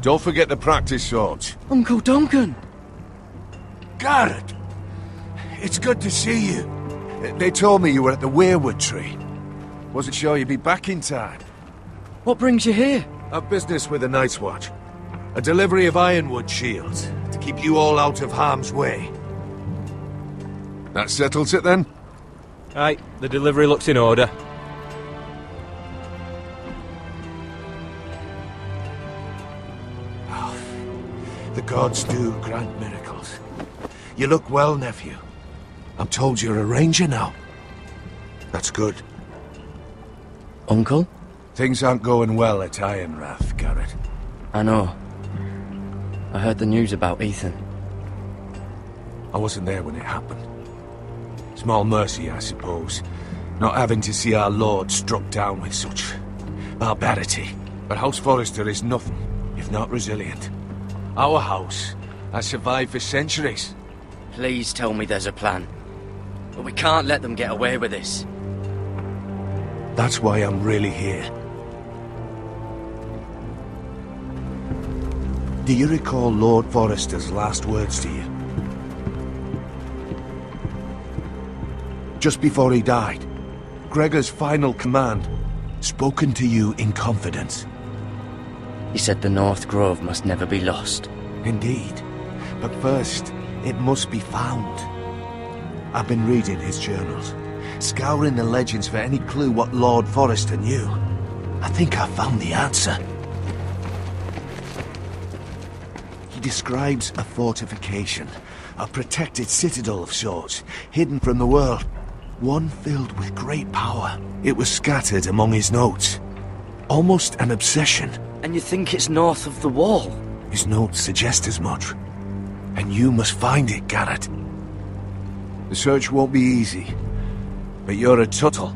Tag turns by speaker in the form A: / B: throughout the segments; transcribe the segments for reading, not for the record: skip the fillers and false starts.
A: Don't forget the practice swords.
B: Uncle Duncan!
A: Garrett! It's good to see you. They told me you were at the Weirwood tree. Wasn't sure you'd be back in time.
B: What brings you here?
A: A business with the Night's Watch. A delivery of ironwood shields, to keep you all out of harm's way. That settles it then?
C: Aye, the delivery looks in order.
A: The gods do grant miracles. You look well, nephew. I'm told you're a ranger now. That's good.
B: Uncle?
A: Things aren't going well at Ironrath, Garrett.
B: I know. I heard the news about Ethan.
A: I wasn't there when it happened. Small mercy, I suppose, not having to see our lord struck down with such barbarity. But House Forrester is nothing, if not resilient. Our house has survived for centuries.
B: Please tell me there's a plan. But we can't let them get away with this.
A: That's why I'm really here. Do you recall Lord Forrester's last words to you? Just before he died, Gregor's final command, spoken to you in confidence.
B: He said the North Grove must never be lost.
A: Indeed. But first, it must be found. I've been reading his journals, scouring the legends for any clue what Lord Forrester knew. I think I found the answer. He describes a fortification, a protected citadel of sorts, hidden from the world. One filled with great power. It was scattered among his notes. Almost an obsession.
B: And you think it's north of the wall?
A: His notes suggest as much. And you must find it, Garrett. The search won't be easy. But you're a Tuttle.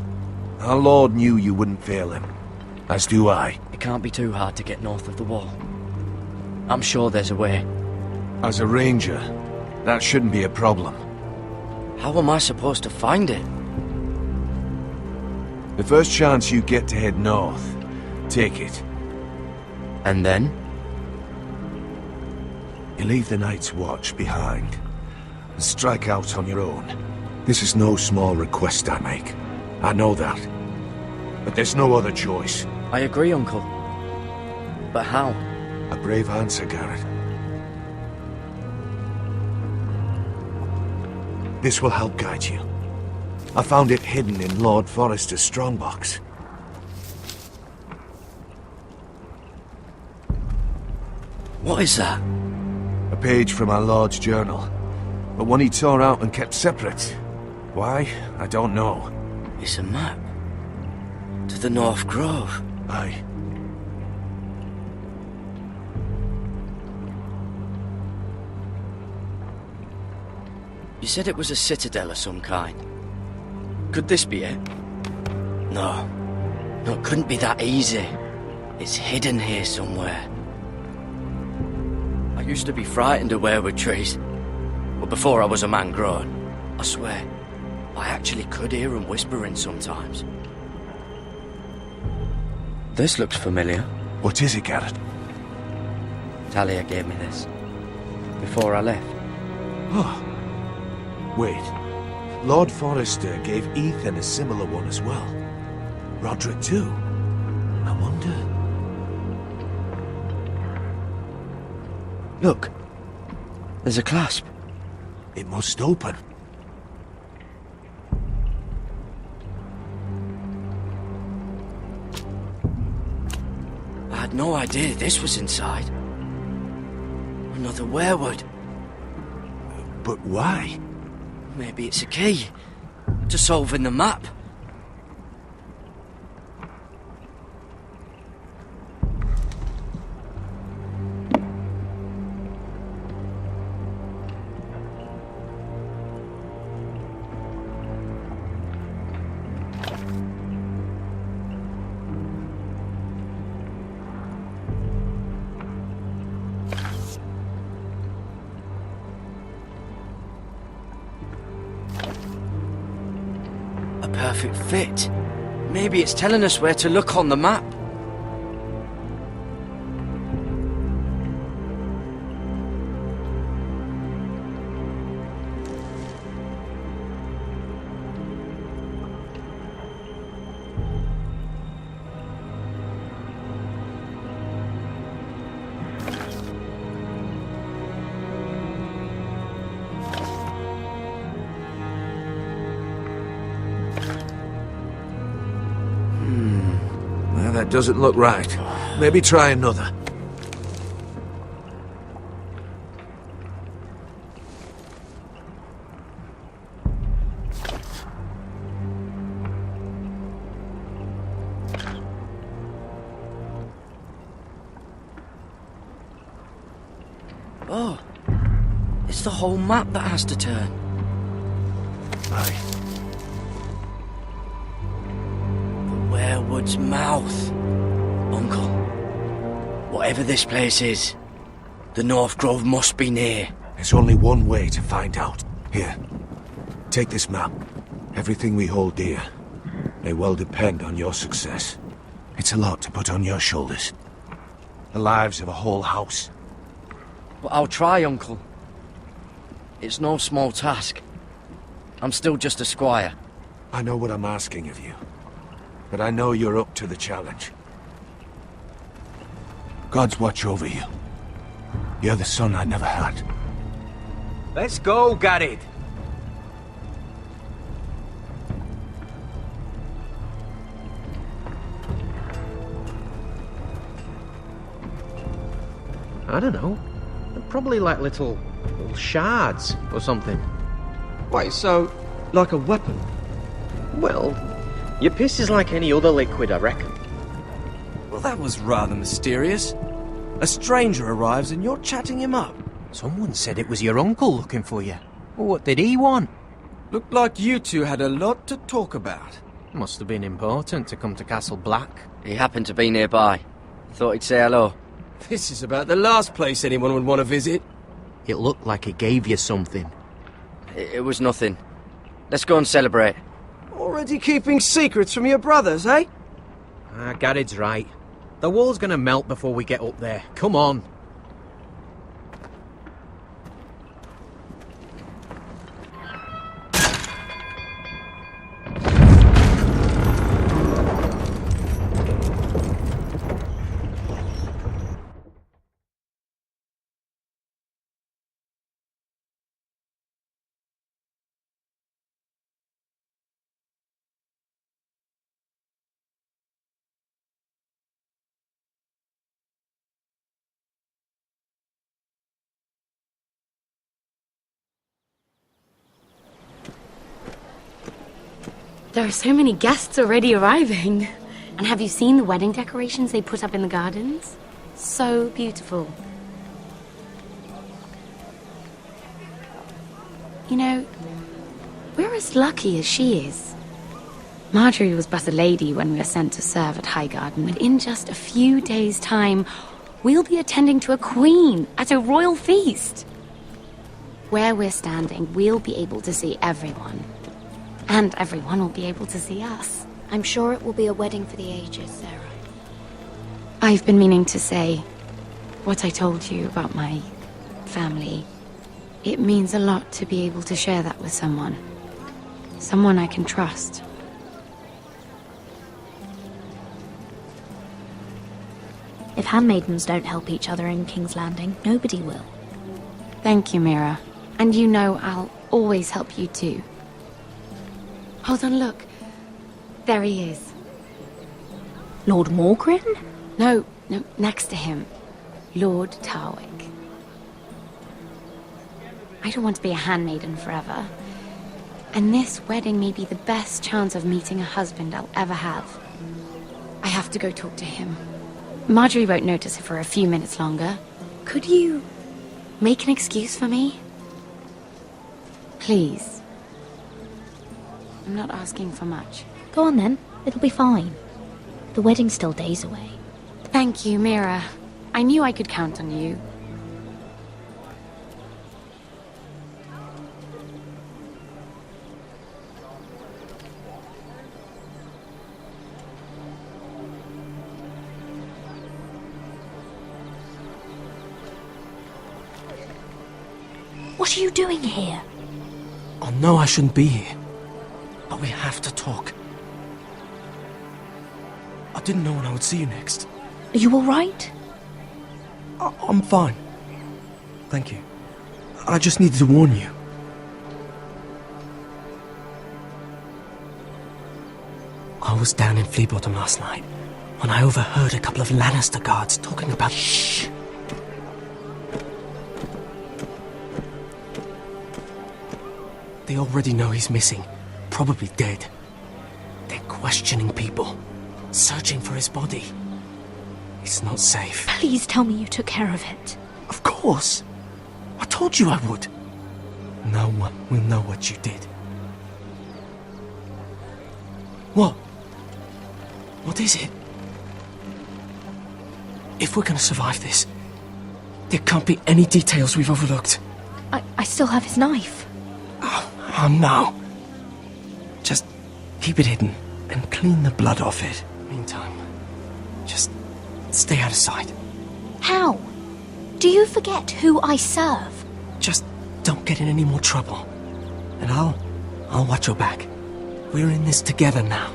A: Our Lord knew you wouldn't fail him. As do I.
B: It can't be too hard to get north of the wall. I'm sure there's a way.
A: As a ranger, that shouldn't be a problem.
B: How am I supposed to find it?
A: The first chance you get to head north, take it.
B: And then?
A: You leave the Night's Watch behind and strike out on your own. This is no small request I make. I know that. But there's no other choice.
B: I agree, Uncle. But how?
A: A brave answer, Garrett. This will help guide you. I found it hidden in Lord Forrester's strongbox.
B: What is that?
A: A page from our Lord's journal. But one he tore out and kept separate. Why? I don't know.
B: It's a map. To the North Grove.
A: Aye.
B: You said it was a citadel of some kind. Could this be it? No. No, it couldn't be that easy. It's hidden here somewhere. I used to be frightened of weirwood trees. But before I was a man grown, I swear, I actually could hear them whispering sometimes. This looks familiar.
A: What is it, Garrett?
B: Talia gave me this. Before I left.
A: Oh. Wait. Lord Forrester gave Ethan a similar one as well. Roderick too. I wonder...
B: Look. There's a clasp.
A: It must open.
B: I had no idea this was inside. Another weirwood.
A: But why?
B: Maybe it's a key to solving the map. Perfect fit. Maybe it's telling us where to look on the map.
A: That doesn't look right. Maybe try another.
B: Oh, it's the whole map that has to turn.
A: Aye.
B: The Werewood's mouth. Uncle, whatever this place is, the North Grove must be near.
A: There's only one way to find out. Here, take this map. Everything we hold dear may well depend on your success. It's a lot to put on your shoulders. The lives of a whole house.
B: But I'll try, Uncle. It's no small task. I'm still just a squire.
A: I know what I'm asking of you, but I know you're up to the challenge. God's watch over you. You're the son I never had.
C: Let's go, Gared.
D: I don't know. They're probably like little shards or something.
E: Wait, so, like a weapon?
D: Well, your piss is like any other liquid, I reckon.
E: Well, that was rather mysterious. A stranger arrives and you're chatting him up.
F: Someone said it was your uncle looking for you. What did he want?
E: Looked like you two had a lot to talk about.
F: Must have been important to come to Castle Black.
B: He happened to be nearby. Thought he'd say hello.
E: This is about the last place anyone would want to visit.
F: It looked like he gave you something.
B: It was nothing. Let's go and celebrate.
E: Already keeping secrets from your brothers, eh?
D: Gared's right. The wall's gonna melt before we get up there. Come on.
G: There are so many guests already arriving. And have you seen the wedding decorations they put up in the gardens? So beautiful. You know, we're as lucky as she is. Marjorie was but a lady when we were sent to serve at Highgarden, but in just a few days' time, we'll be attending to a queen at a royal feast. Where we're standing, we'll be able to see everyone. And everyone will be able to see us.
H: I'm sure it will be a wedding for the ages, Sarah.
G: I've been meaning to say what I told you about my family. It means a lot to be able to share that with someone. Someone I can trust.
H: If handmaidens don't help each other in King's Landing, nobody will.
G: Thank you, Mira. And you know I'll always help you too. Hold on, look. There he is.
H: Lord Morgrin?
G: No, next to him. Lord Tarwick. I don't want to be a handmaiden forever. And this wedding may be the best chance of meeting a husband I'll ever have. I have to go talk to him. Marjorie won't notice it for a few minutes longer. Could you make an excuse for me? Please. I'm not asking for much.
H: Go on then. It'll be fine. The wedding's still days away.
G: Thank you, Mira. I knew I could count on you.
H: What are you doing here?
E: I know I shouldn't be here, but we have to talk. I didn't know when I would see you next.
H: Are you all right?
E: I'm fine. Thank you. I just needed to warn you. I was down in Flea Bottom last night, when I overheard a couple of Lannister guards talking about...
F: Shh!
E: They already know he's missing, probably dead. They're questioning people, searching for his body. It's not safe.
H: Please tell me you took care of it.
E: Of course! I told you I would. No one will know what you did. What? What is it? If we're gonna survive this, there can't be any details we've overlooked.
H: I still have his knife.
E: Oh no. Just keep it hidden and clean the blood off it. Meantime, just stay out of sight.
H: How? Do you forget who I serve?
E: Just don't get in any more trouble. And I'll watch your back. We're in this together now.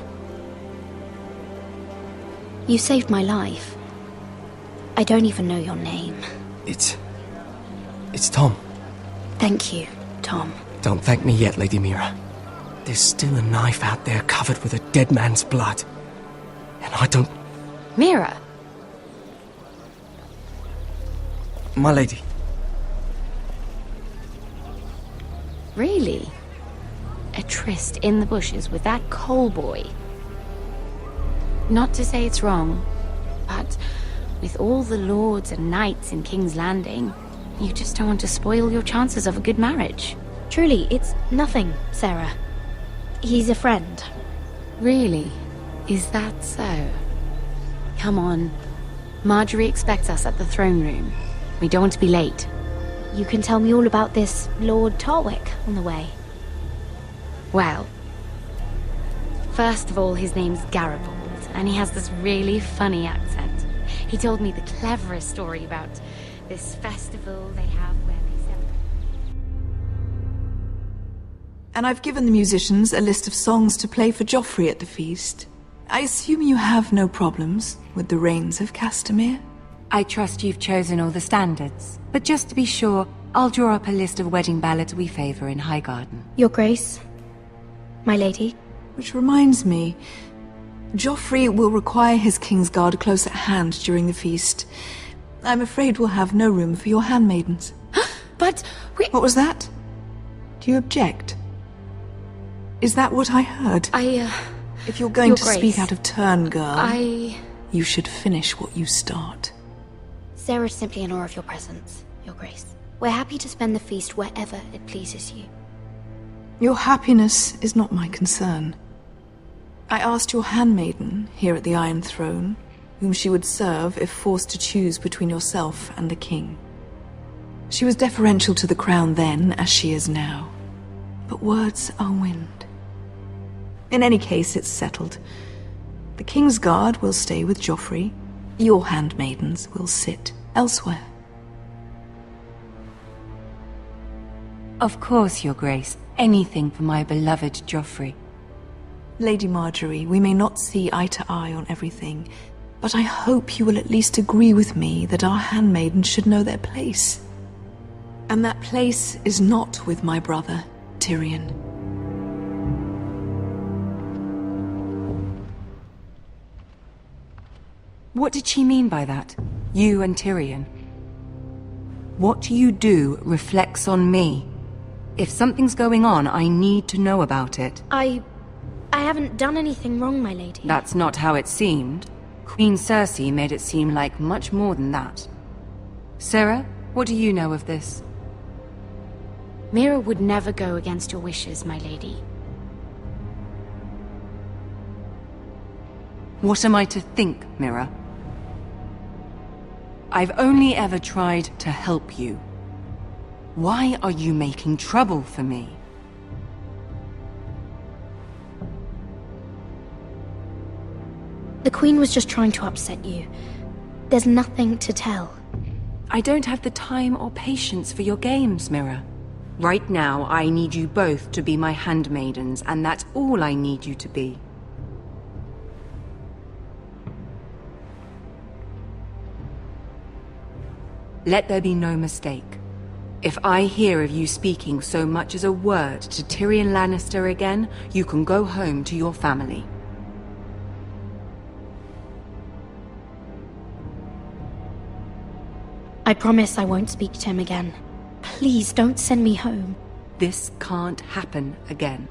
H: You saved my life. I don't even know your name.
E: It's Tom.
H: Thank you, Tom.
E: Don't thank me yet, Lady Mira. There's still a knife out there covered with a dead man's blood. And I don't...
G: Mira!
E: My lady.
G: Really? A tryst in the bushes with that Cole boy? Not to say it's wrong, but with all the lords and knights in King's Landing, you just don't want to spoil your chances of a good marriage.
H: Truly, it's nothing, Sarah. He's a friend.
G: Really? Is that so? Come on. Marjorie expects us at the throne room. We don't want to be late.
H: You can tell me all about this Lord Tarwick on the way.
G: Well, first of all, his name's Garibald, and he has this really funny accent. He told me the cleverest story about this festival they have where they celebrate.
I: And I've given the musicians a list of songs to play for Joffrey at the feast. I assume you have no problems with the Rains of Castamere?
J: I trust you've chosen all the standards. But just to be sure, I'll draw up a list of wedding ballads we favor in Highgarden.
H: Your Grace, my lady.
I: Which reminds me, Joffrey will require his Kingsguard close at hand during the feast. I'm afraid we'll have no room for your handmaidens.
G: But we...
I: What was that? Do you object? Is that what I heard? If you're going
G: Your
I: to
G: Grace,
I: speak out of turn, girl,
G: you
I: should finish what you start.
H: Sarah's simply in awe of your presence, Your Grace. We're happy to spend the feast wherever it pleases you.
I: Your happiness is not my concern. I asked your handmaiden here at the Iron Throne whom she would serve if forced to choose between yourself and the king. She was deferential to the crown then, as she is now. But words are wind. In any case, it's settled. The Kingsguard will stay with Joffrey. Your handmaidens will sit elsewhere.
J: Of course, Your Grace. Anything for my beloved Joffrey.
I: Lady Marjorie, we may not see eye to eye on everything, but I hope you will at least agree with me that our handmaidens should know their place. And that place is not with my brother, Tyrion.
J: What did she mean by that? You and Tyrion? What you do reflects on me. If something's going on, I need to know about it.
H: I haven't done anything wrong, my lady.
J: That's not how it seemed. Queen Cersei made it seem like much more than that. Sarah, what do you know of this?
G: Mira would never go against your wishes, my lady.
J: What am I to think, Mira? I've only ever tried to help you. Why are you making trouble for me?
H: The Queen was just trying to upset you. There's nothing to tell.
J: I don't have the time or patience for your games, Mira. Right now, I need you both to be my handmaidens, and that's all I need you to be. Let there be no mistake. If I hear of you speaking so much as a word to Tyrion Lannister again, you can go home to your family.
H: I promise I won't speak to him again. Please don't send me home.
J: This can't happen again.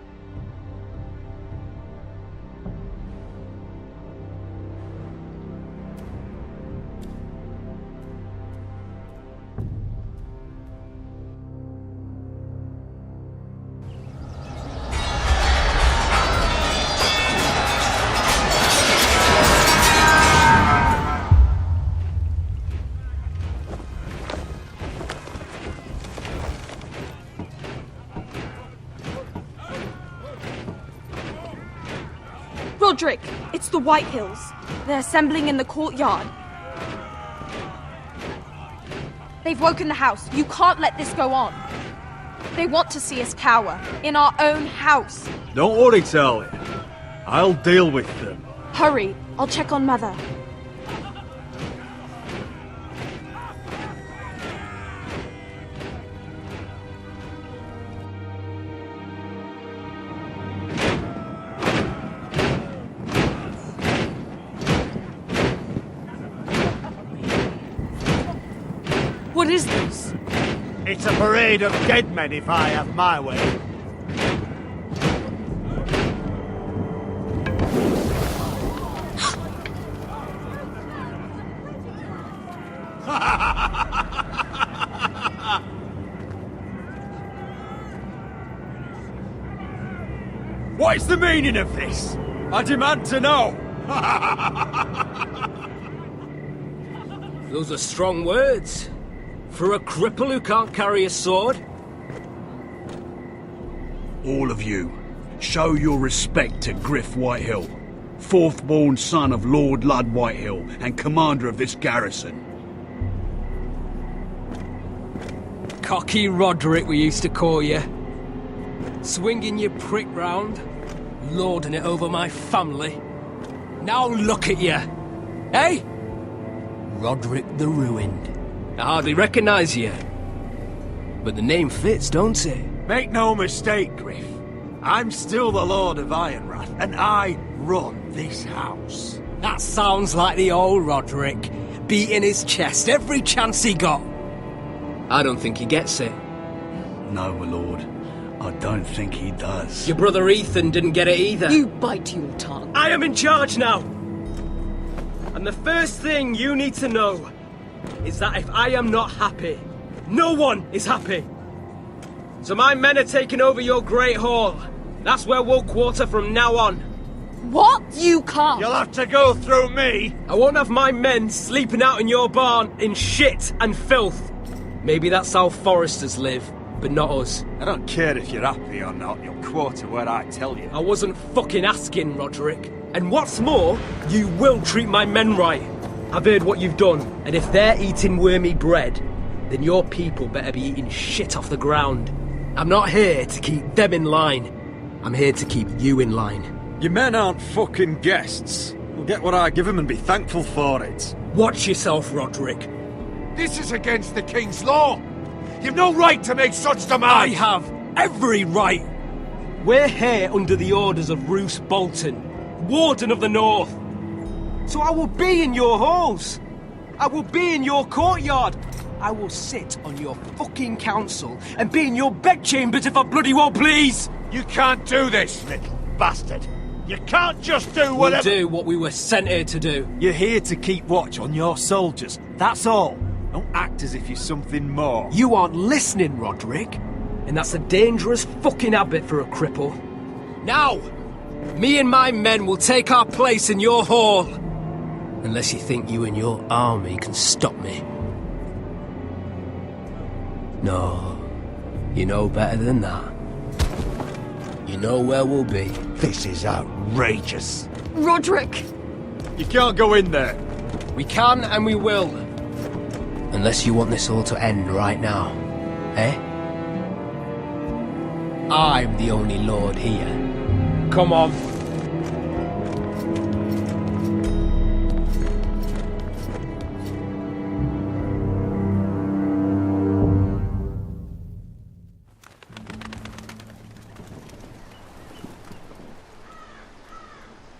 K: Roderick, it's the Whitehills. They're assembling in the courtyard. They've woken the house. You can't let this go on. They want to see us cower. In our own house.
L: Don't worry, Charlie. I'll deal with them.
K: Hurry. I'll check on Mother. What is this?
L: It's a parade of dead men if I have my way. What is the meaning of this? I demand to know.
E: Those are strong words. For a cripple who can't carry a sword?
M: All of you, show your respect to Griff Whitehill, fourth-born son of Lord Ludd Whitehill and commander of this garrison.
E: Cocky Roderick, we used to call you. Swinging your prick round, lording it over my family. Now look at you, eh? Roderick the Ruined. I hardly recognise you. But the name fits, don't it?
L: Make no mistake, Griff. I'm still the Lord of Ironrath, and I run this house.
E: That sounds like the old Roderick, beating his chest every chance he got. I don't think he gets it.
M: No, my lord. I don't think he does.
E: Your brother Ethan didn't get it either.
J: You bite your tongue.
E: I am in charge now! And the first thing you need to know is that if I am not happy, no one is happy. So my men are taking over your Great Hall. That's where we'll quarter from now on.
K: What? You can't.
L: You'll have to go through me.
E: I won't have my men sleeping out in your barn in shit and filth. Maybe that's how Foresters live, but not us.
L: I don't care if you're happy or not. You'll quarter where I tell you.
E: I wasn't fucking asking, Roderick. And what's more, you will treat my men right. I've heard what you've done, and if they're eating wormy bread, then your people better be eating shit off the ground. I'm not here to keep them in line. I'm here to keep you in line.
L: Your men aren't fucking guests. We'll get what I give them and be thankful for it.
E: Watch yourself, Roderick.
A: This is against the King's law. You've no right to make such demands.
E: I have every right. We're here under the orders of Roose Bolton, Warden of the North. So I will be in your halls. I will be in your courtyard. I will sit on your fucking council and be in your bedchambers if I bloody well please.
L: You can't do this, little bastard. You can't just do whatever...
E: We'll do what we were sent here to do.
L: You're here to keep watch on your soldiers. That's all. Don't act as if you're something more.
E: You aren't listening, Roderick. And that's a dangerous fucking habit for a cripple. Now, me and my men will take our place in your hall. Unless you think you and your army can stop me. No, you know better than that. You know where we'll be.
L: This is outrageous.
K: Roderick!
L: You can't go in there.
E: We can and we will. Unless you want this all to end right now. Eh? I'm the only lord here. Come on.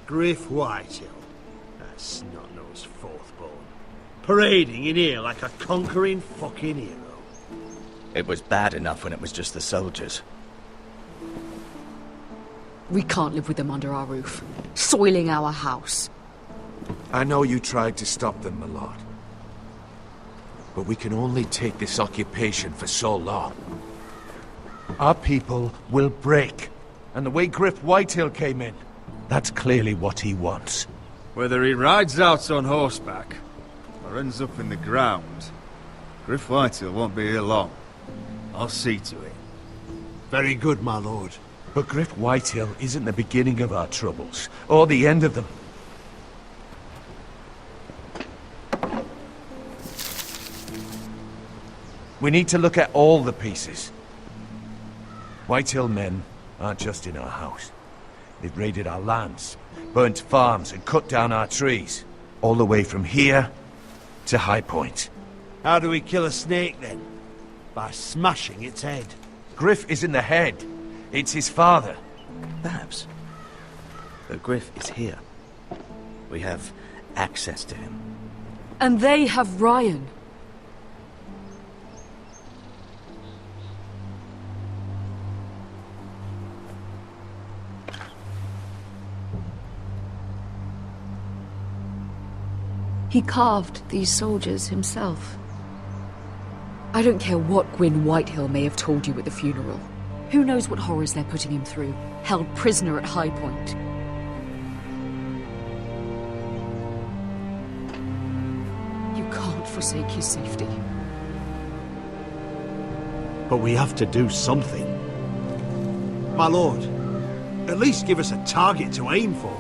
L: Griff Whitehill. That snot-nosed fourth-born.
N: parading in here like a conquering fucking hero.
B: It was bad enough when it was just the soldiers.
O: We can't live with them under our roof, soiling our house.
A: I know you tried to stop them, my lord. But we can only take this occupation for so long. Our people will break. And the way Griff Whitehill came in, that's clearly what he wants.
L: Whether he rides out on horseback, or ends up in the ground, Griff Whitehill won't be here long. I'll see to it.
N: Very good, my lord.
A: But Griff Whitehill isn't the beginning of our troubles, or the end of them. We need to look at all the pieces. Whitehill men aren't just in our house. They've raided our lands, burnt farms and cut down our trees. All the way from here to High Point.
N: How do we kill a snake then? By smashing its head.
A: Griff isn't the head. It's his father.
B: Perhaps. But Griff is here. We have access to him.
O: And they have Ryan. He carved these soldiers himself. I don't care what Gwyn Whitehill may have told you at the funeral. Who knows what horrors they're putting him through, held prisoner at High Point. You can't forsake his safety.
N: But we have to do something. My lord, at least give us a target to aim for.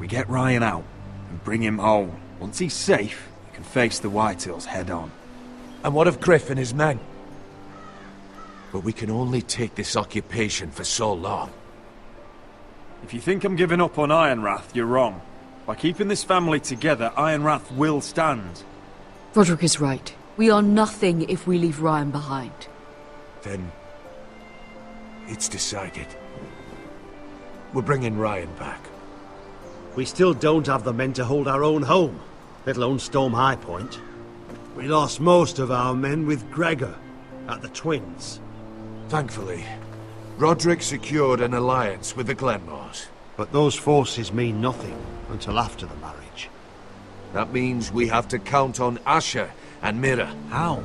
L: We get Ryan out and bring him home. Once he's safe, we can face the Whitehills head on.
A: And what of Griff and his men? But we can only take this occupation for so long.
L: If you think I'm giving up on Ironrath, you're wrong. By keeping this family together, Ironrath will stand.
O: Roderick is right. We are nothing if we leave Ryan behind.
A: Then it's decided. We're bringing Ryan back.
N: We still don't have the men to hold our own home, let alone storm High Point. We lost most of our men with Gregor at the Twins.
A: Thankfully, Roderick secured an alliance with the Glenmores.
N: But those forces mean nothing until after the marriage.
A: That means we have to count on Asher and Mira.
N: How?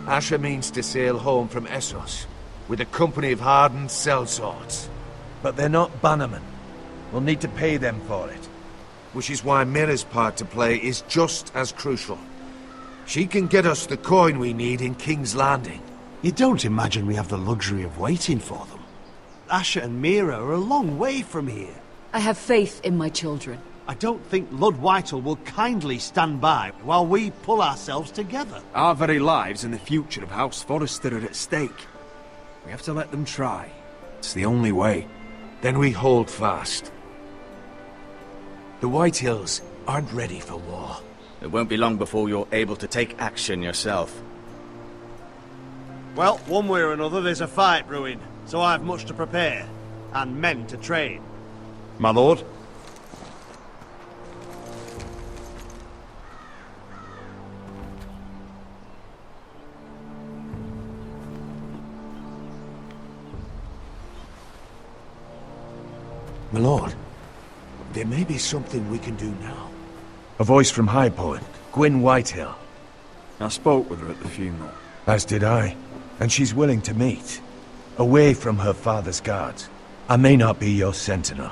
A: Asher means to sail home from Essos with a company of hardened sellswords. But they're not bannermen. We'll need to pay them for it. Which is why Mira's part to play is just as crucial. She can get us the coin we need in King's Landing.
N: You don't imagine we have the luxury of waiting for them? Asher and Mira are a long way from here.
O: I have faith in my children.
N: I don't think Lud Whitehill will kindly stand by while we pull ourselves together.
L: Our very lives and the future of House Forrester are at stake. We have to let them try. It's the only way.
A: Then we hold fast. The Whitehills aren't ready for war.
B: It won't be long before you're able to take action yourself.
N: Well, one way or another there's a fight brewing, so I've much to prepare, and men to train. My lord?
A: My lord, there may be something we can do now. A voice from High Point, Gwyn Whitehill.
L: I spoke with her at the funeral.
A: As did I. And she's willing to meet. Away from her father's guards. I may not be your sentinel.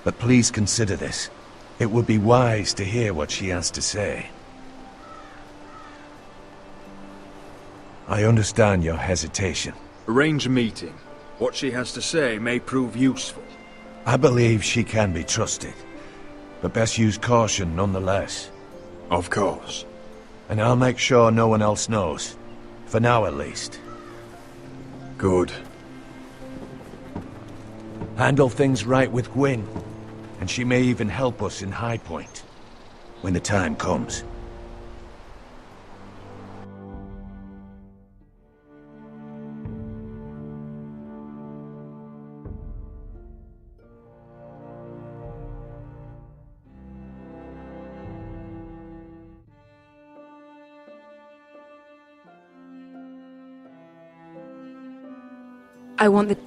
A: But please consider this. It would be wise to hear what she has to say. I understand your hesitation.
L: Arrange a meeting. What she has to say may prove useful.
A: I believe she can be trusted. But best use caution nonetheless.
L: Of course.
A: And I'll make sure no one else knows. For now at least.
L: Good.
A: Handle things right with Gwyn. And she may even help us in High Point, when the time comes.
J: I want the